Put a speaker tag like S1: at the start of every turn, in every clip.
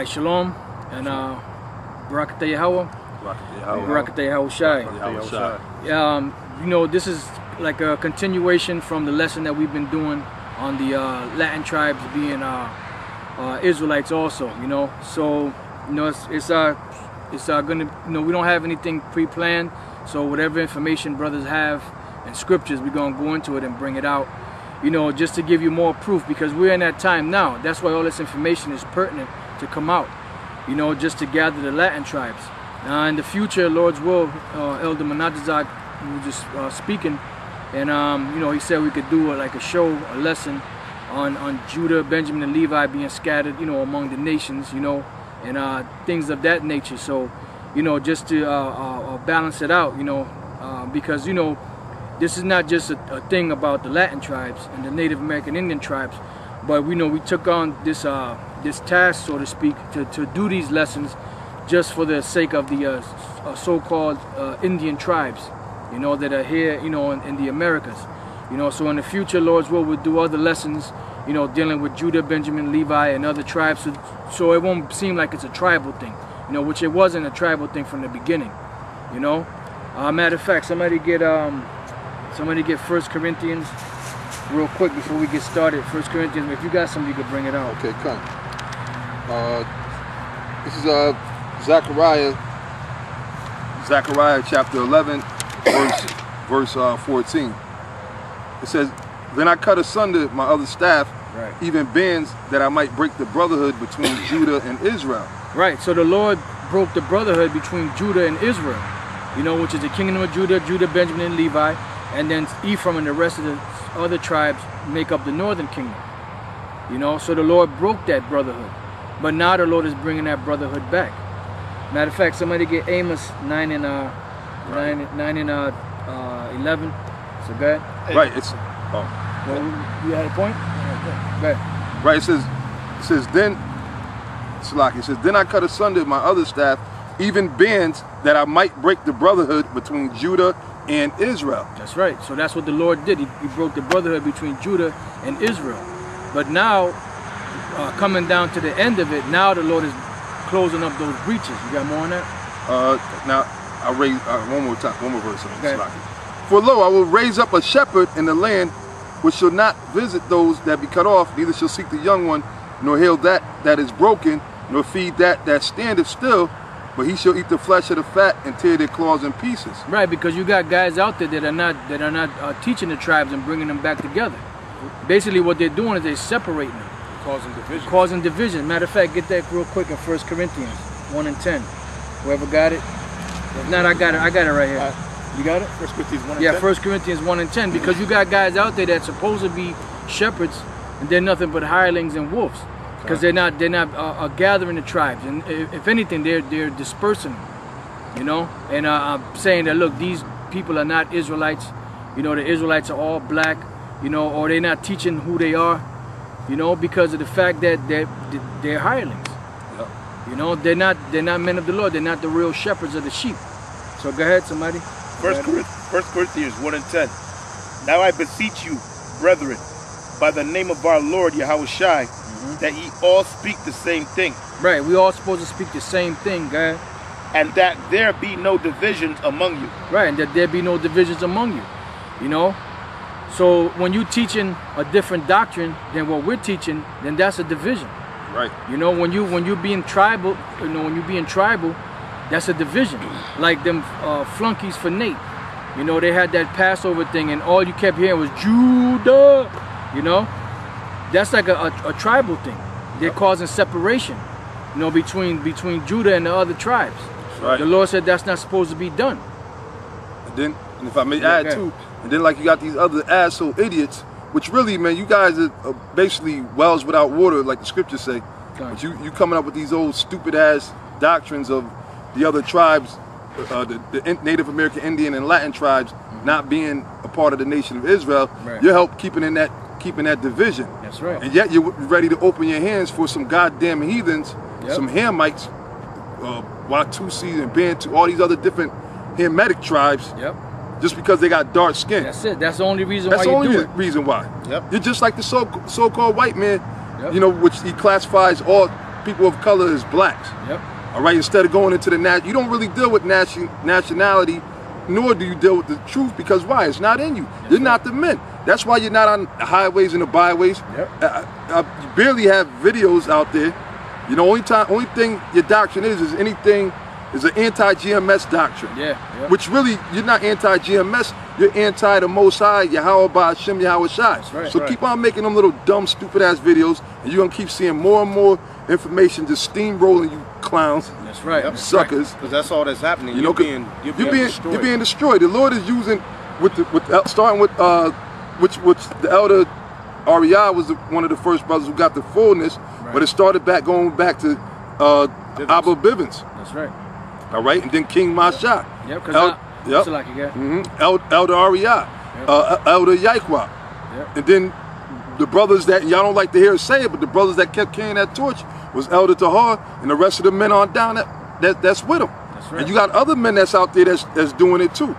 S1: right, shalom, and Barakatah Yahweh, Barakatah Yahweh Shai. You know, this is like a continuation from the lesson that we've been doing on the Latin tribes being Israelites also, you know. So, you know, it's gonna, you know, we don't have anything pre-planned, so whatever information brothers have and scriptures, we're gonna go into it and bring it out, you know, just to give you more proof, because we're in that time now. That's why all this information is pertinent to come out, you know, just to gather the Latin tribes. In the future, Lord's will, Elder Manatazak was just speaking, and you know, he said we could do like a show, a lesson on Judah, Benjamin, and Levi being scattered, you know, among the nations, you know, and things of that nature. So, you know, just to balance it out, you know, because, you know, this is not just a thing about the Latin tribes and the Native American Indian tribes, but we know we took on this this task, so to speak, to do these lessons just for the sake of the so-called Indian tribes, you know, that are here, you know, in the Americas. You know, so in the future, Lord's will, we'll do other lessons, you know, dealing with Judah, Benjamin, Levi, and other tribes, so it won't seem like it's a tribal thing, you know, which it wasn't a tribal thing from the beginning, you know. Matter of fact, somebody get 1 Corinthians real quick before we get started. 1 Corinthians, if you got something, you could bring it out.
S2: Okay, come. This is Zechariah chapter 11, verse 14. It says, "Then I cut asunder my other staff,
S1: right,
S2: even bands, that I might break the brotherhood between Judah and Israel."
S1: Right, so the Lord broke the brotherhood between Judah and Israel, you know, which is the kingdom of Judah, Benjamin, and Levi, and then Ephraim and the rest of the other tribes make up the northern kingdom, you know. So the Lord broke that brotherhood, but now the Lord is bringing that brotherhood back. Matter of fact, somebody get Amos 9 and 11. So go ahead.
S2: Right, it's
S1: well, you had a point? Go ahead.
S2: Right, it says then, Salaki, it says, "Then I cut asunder my other staff, even bands, that I might break the brotherhood between Judah and Israel."
S1: That's right. So that's what the Lord did. He broke the brotherhood between Judah and Israel. But now, coming down to the end of it, now the Lord is closing up those breaches. You got more on that?
S2: Now, I'll raise one more verse.
S1: Okay.
S2: "For lo, I will raise up a shepherd in the land, which shall not visit those that be cut off, neither shall seek the young one, nor heal that is broken, nor feed that standeth still, but he shall eat the flesh of the fat and tear their claws in pieces."
S1: Right, because you got guys out there that are not teaching the tribes and bringing them back together. Basically, what they're doing is they're separating them, causing division. Matter of fact, get that real quick in 1 Corinthians 1 and 10. Whoever got it. If not, I got it right here. You got it?
S2: 1 Corinthians 1 and 10?
S1: Yeah, 1 Corinthians 1 and 10, because you got guys out there that's supposed to be shepherds, and they're nothing but hirelings and wolves, because they're not gathering the tribes, and if anything, they're dispersing them, you know. And I'm saying that, look, these people are not Israelites, you know. The Israelites are all black, you know, or they're not teaching who they are, you know, because of the fact that they're hirelings.
S2: Yep.
S1: You know, they're not men of the Lord. They're not the real shepherds of the sheep. So go ahead, somebody.
S3: 1 Corinthians 1 and 10. "Now I beseech you, brethren, by the name of our Lord Yahweh Shai, that ye all speak the same thing."
S1: Right, we all supposed to speak the same thing, guys.
S3: "And that there be no divisions among you."
S1: Right, and that there be no divisions among you, you know. So when you teaching a different doctrine than what we're teaching, then that's a division.
S2: Right.
S1: You know, when you being tribal, you know, when you being tribal, that's a division. Like them flunkies for Nate. You know, they had that Passover thing, and all you kept hearing was Judah. You know, that's like a tribal thing. They're causing separation, you know, between Judah and the other tribes.
S2: Right.
S1: The Lord said that's not supposed to be done.
S2: And if I may add too, and then like you got these other asshole idiots, which really, man, you guys are basically wells without water, like the scriptures say. But you coming up with these old stupid ass doctrines of the other tribes, the Native American Indian and Latin tribes not being a part of the nation of Israel.
S1: Right.
S2: You help keeping that division.
S1: That's right.
S2: And yet you're ready to open your hands for some goddamn heathens, some Hamites, Watusi and Bantu, all these other different Hamitic tribes.
S1: Yep.
S2: Just because they got dark skin.
S1: That's it. That's the only reason
S2: That's
S1: why
S2: the
S1: you do
S2: only
S1: it.
S2: reason why.
S1: Yep.
S2: You're just like the so-called white man,
S1: Yep.
S2: you know, which he classifies all people of color as blacks.
S1: Yep.
S2: All right, instead of going into the you don't really deal with nationality, nor do you deal with the truth, because why? It's not in you. You're not the men. That's why you're not on the highways and the byways.
S1: Yep.
S2: You barely have videos out there. You know, only thing your doctrine is anything is an anti-GMS doctrine.
S1: Yeah. Yep.
S2: Which really, you're not anti-GMS, you're anti the Most High, Yahweh Ba'Shem, Yahweh Shai.
S1: That's right.
S2: So keep on making them little dumb, stupid ass videos, and you're gonna keep seeing more and more information just steamrolling, you clowns.
S1: That's right.
S2: You suckers.
S3: Because that's all that's happening.
S2: You know, you're being destroyed. The Lord is using starting with which the elder Ariah was one of the first brothers who got the fullness, but it started going back to Abba Bivens.
S1: That's right.
S2: All right, and then King Masha.
S1: Yep. Because
S2: Elder Ariah, Elder Yaiqua, and then the brothers that y'all don't like to hear us say it, but the brothers that kept carrying that torch was Elder Tahar and the rest of the men on down that's with him.
S1: That's right.
S2: And you got other men that's out there that's doing it too.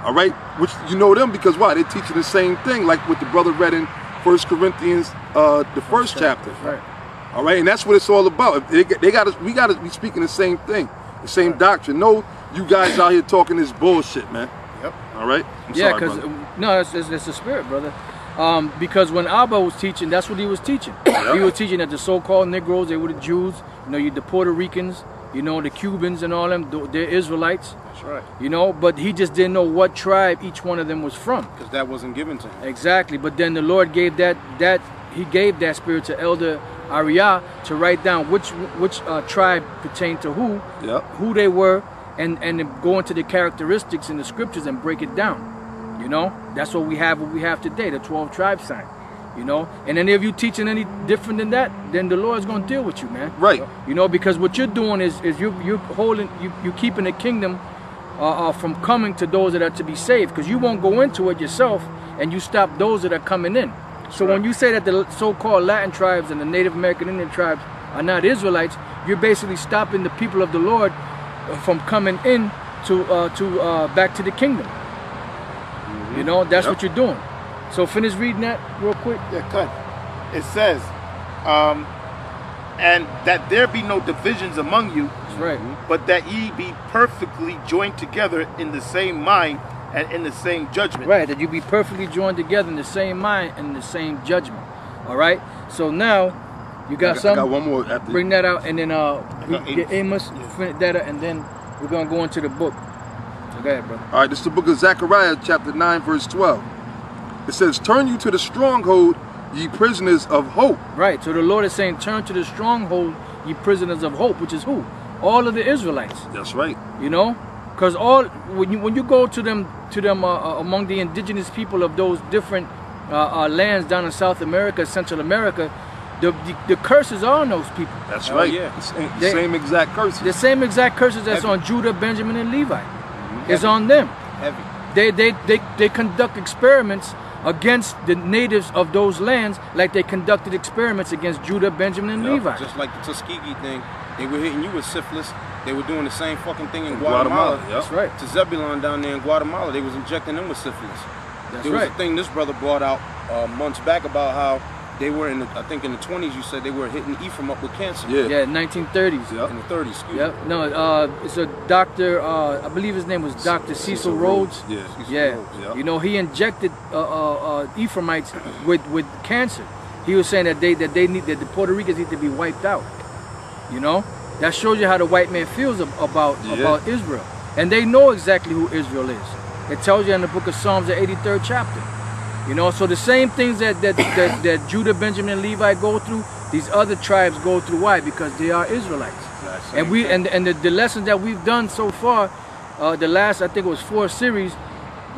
S2: All right, which you know them because why? They're teaching the same thing, like what the brother read in 1 Corinthians, the first chapter.
S1: Right.
S2: All right, and that's what it's all about. We got to be speaking the same thing, the same doctrine. No, you guys out here talking this bullshit, man.
S3: Yep.
S2: All right.
S1: Yeah, because no, it's the spirit, brother. Because when Abba was teaching, that's what he was teaching. He was teaching that the so-called Negroes, they were the Jews. You know, the Puerto Ricans, you know, the Cubans and all them, they're Israelites.
S3: That's right.
S1: You know, but he just didn't know what tribe each one of them was from.
S3: Because that wasn't given to him.
S1: Exactly. But then the Lord gave he gave that spirit to Elder Ariah to write down which tribe pertained to who they were, and go into the characteristics in the scriptures and break it down. You know, that's what we have today, the 12 tribe sign. You know, and any of you teaching any different than that, then the Lord's going to deal with you, man.
S2: Right.
S1: You know, because what you're doing is you're keeping the kingdom from coming to those that are to be saved, because you won't go into it yourself, and you stop those that are coming in. So when you say that the so-called Latin tribes and the Native American Indian tribes are not Israelites, you're basically stopping the people of the Lord from coming in to back to the kingdom. You know, that's what you're doing. So finish reading that real quick.
S3: Yeah, cut. It says, and that there be no divisions among you,
S1: That's right.
S3: but that ye be perfectly joined together in the same mind and in the same judgment.
S1: Right, that you be perfectly joined together in the same mind and in the same judgment. All right. So now you got something.
S2: I got one more after.
S1: Bring that out, and then we get Amos, finish that up, and then we're gonna go into the book. So go ahead, brother.
S2: All right, this is the book of Zechariah, chapter 9, verse 12. It says, "Turn you to the stronghold, ye prisoners of hope."
S1: Right. So the Lord is saying, "Turn to the stronghold, ye prisoners of hope," which is who? All of the Israelites.
S2: That's right.
S1: You know, because when you go to them among the indigenous people of those different lands down in South America, Central America, the curses are on those people.
S2: That's right.
S3: Yeah.
S2: The same exact curses.
S1: The same exact curses that's on Judah, Benjamin, and Levi is on them.
S3: Heavy.
S1: They conduct experiments against the natives of those lands like they conducted experiments against Judah, Benjamin, and Levi.
S4: Just like the Tuskegee thing, they were hitting you with syphilis. They were doing the same fucking thing in Guatemala.
S1: That's right.
S4: To Zebulon down there in Guatemala, they was injecting them with syphilis.
S1: That's
S4: there was
S1: right.
S4: a thing this brother brought out months back about how they were I think in the 20s, you said they were hitting Ephraim up with cancer.
S1: Yeah, 1930s.
S4: In the 30s, excuse me.
S1: Yep. No, it's a doctor, I believe his name was Dr. Cecil Rhodes.
S2: Yeah.
S1: Yeah.
S2: Rhodes, yeah.
S1: You know, he injected Ephraimites with cancer. He was saying that the Puerto Ricans need to be wiped out. You know? That shows you how the white man feels about Israel. And they know exactly who Israel is. It tells you in the book of Psalms, the 83rd chapter. You know, so the same things that Judah, Benjamin, and Levi go through, these other tribes go through. Why? Because they are Israelites. And the lessons that we've done so far, the last, I think it was 4 series,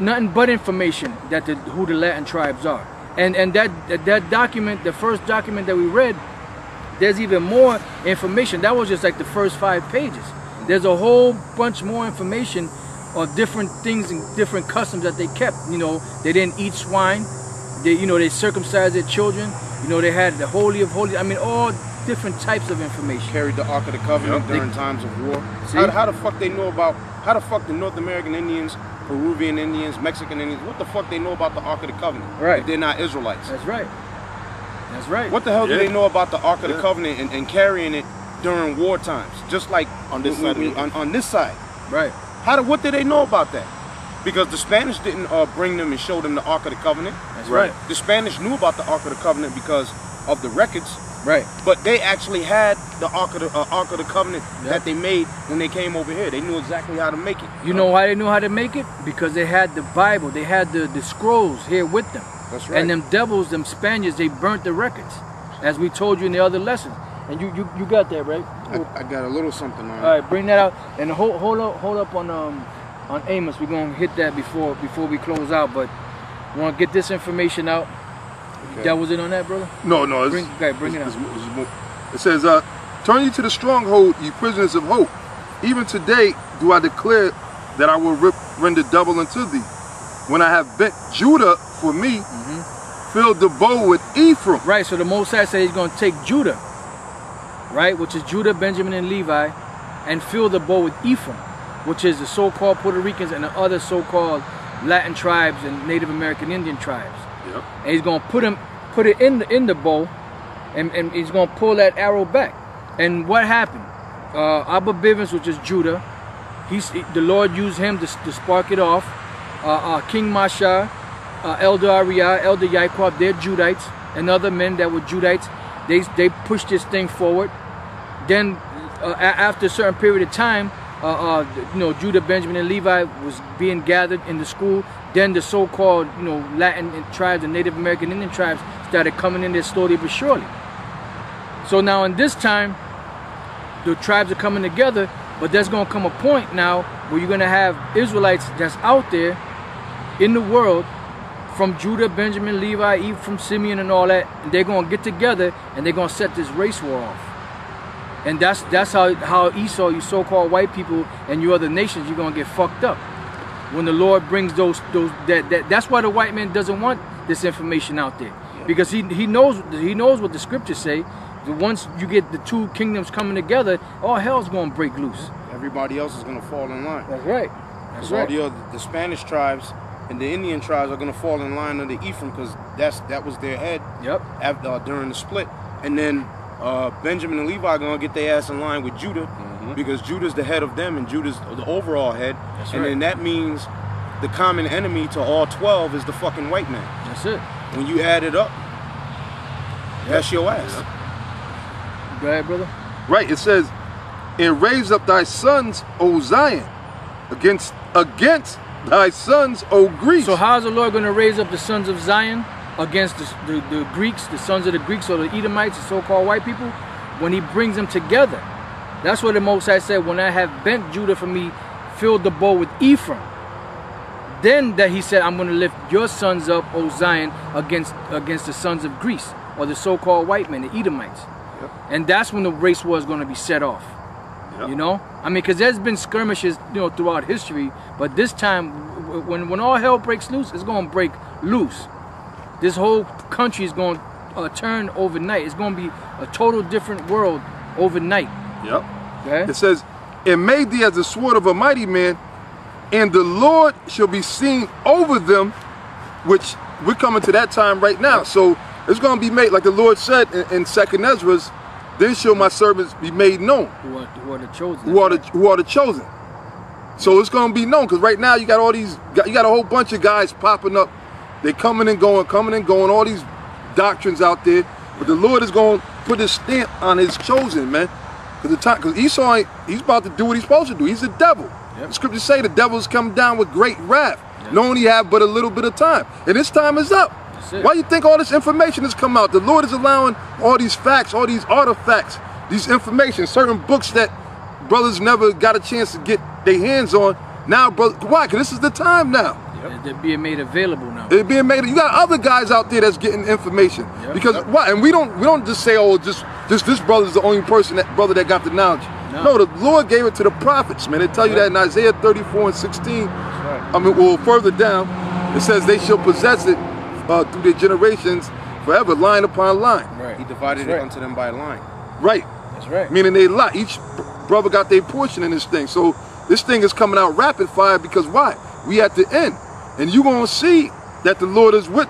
S1: nothing but information that who the Latin tribes are. And that document, the first document that we read, there's even more information. That was just like the first 5 pages. There's a whole bunch more information of different things and different customs that they kept. You know, they didn't eat swine. They circumcised their children. You know, they had the Holy of Holies. I mean, all different types of information.
S4: Carried the Ark of the Covenant during times of war. How the fuck they know about, how the fuck the North American Indians, Peruvian Indians, Mexican Indians, what the fuck they know about the Ark of the Covenant?
S1: Right.
S4: If they're not Israelites.
S1: That's right. That's right.
S4: What the hell do they know about the Ark of the Covenant and carrying it during war times, just like
S3: on this side.
S4: On this side.
S1: Right.
S4: What did they know about that? Because the Spanish didn't bring them and show them the Ark of the Covenant.
S1: That's right.
S4: The Spanish knew about the Ark of the Covenant because of the records.
S1: Right.
S4: But they actually had the Ark of the Covenant that they made when they came over here. They knew exactly how to make it.
S1: You know why they knew how to make it? Because they had the Bible. They had the scrolls here with them.
S4: That's right.
S1: And them devils, them Spaniards, they burnt the records, as we told you in the other lessons. And you got that, right?
S4: I got a little something on it.
S1: All right, bring that out. And hold up on Amos. We're gonna hit that before we close out. But we want to get this information out. Okay. That was it on that, brother?
S2: No.
S1: Bring it out.
S2: It says, turn you to the stronghold, ye prisoners of hope. Even today do I declare that I will render double unto thee. When I have bent Judah for me, filled the bow with Ephraim.
S1: Right, so the Most High said he's going to take Judah, right, which is Judah, Benjamin, and Levi, and fill the bow with Ephraim, which is the so-called Puerto Ricans and the other so-called Latin tribes and Native American Indian tribes.
S2: Yep.
S1: And he's going to put it in the bow, and he's going to pull that arrow back. And what happened? Abba Bivens, which is Judah, the Lord used him to spark it off. King Masha, Elder Ariah, Elder Yaakov, they're Judites, and other men that were Judites. They pushed this thing forward. Then after a certain period of time, Judah, Benjamin, and Levi was being gathered in the school. Then the so-called Latin tribes and Native American Indian tribes started coming in there slowly but surely. So now in this time, the tribes are coming together, but there's going to come a point now where you're going to have Israelites that's out there in the world from Judah, Benjamin, Levi, even from Simeon and all that, and they're going to get together and they're going to set this race war off. And that's how Esau, you so-called white people, and you other nations, you're going to get fucked up. When the Lord brings that's why the white man doesn't want this information out there. Because he knows what the scriptures say. Once you get the two kingdoms coming together, all hell's going to break loose.
S4: Everybody else is going to fall in line.
S1: That's right. That's right.
S4: All the Spanish tribes and the Indian tribes are going to fall in line under Ephraim because that was their head.
S1: Yep.
S4: During the split, and then Benjamin and Levi are going to get their ass in line with Judah because Judah's the head of them and Judah's the overall head.
S1: That's
S4: and
S1: right.
S4: then that means the common enemy to all 12 is the fucking white man.
S1: That's it.
S4: When you add it up, that's your ass.
S1: Yep. Go ahead, brother.
S2: Right, it says, and raise up thy sons, O Zion, against thy sons, O Greece.
S1: So how is the Lord going to raise up the sons of Zion against the Greeks, the sons of the Greeks, or the Edomites, the so-called white people? When he brings them together. That's what the Most High said, when I have bent Judah for me, filled the bow with Ephraim. Then that he said, I'm going to lift your sons up, O Zion, against the sons of Greece, or the so-called white men, the Edomites.
S2: Yep.
S1: And that's when the race war is going to be set off. Yep. You know? I mean, because there's been skirmishes, throughout history, but this time, when all hell breaks loose, it's going to break loose. This whole country is going to turn overnight. It's going to be a total different world overnight.
S2: Yep.
S1: Okay?
S2: It says, and made thee as the sword of a mighty man, and the Lord shall be seen over them, which we're coming to that time right now. So it's going to be made, like the Lord said in 2nd Ezra's, then shall my servants be made known. Who
S1: are the chosen.
S2: Who are the chosen. So it's going to be known, because right now you got a whole bunch of guys popping up. They coming and going, all these doctrines out there. But the Lord is going to put his stamp on his chosen, man. Because Esau, he's about to do what he's supposed to do. He's the devil. Yep. The scriptures say the devil's come down with great wrath, knowing he have but a little bit of time. And his time is up. Why you think all this information has come out? The Lord is allowing all these facts, all these artifacts, these information, certain books that brothers never got a chance to get their hands on. Now, brother, why? Because this is the time now.
S1: Yep. They're being made available now.
S2: They're being made. You got other guys out there that's getting information. Yep. Because why? And we don't just say, oh, just this brother's the only brother that got the knowledge. No, the Lord gave it to the prophets, man. They tell you that in Isaiah 34:16. Right. I mean, well, further down, it says they shall possess it through their generations forever, line upon line.
S4: Right. He divided it unto them by line.
S2: Right.
S1: That's right.
S2: Meaning they lot. Each brother got their portion in this thing. So this thing is coming out rapid fire because why? We at the end. And you're going to see that the Lord is with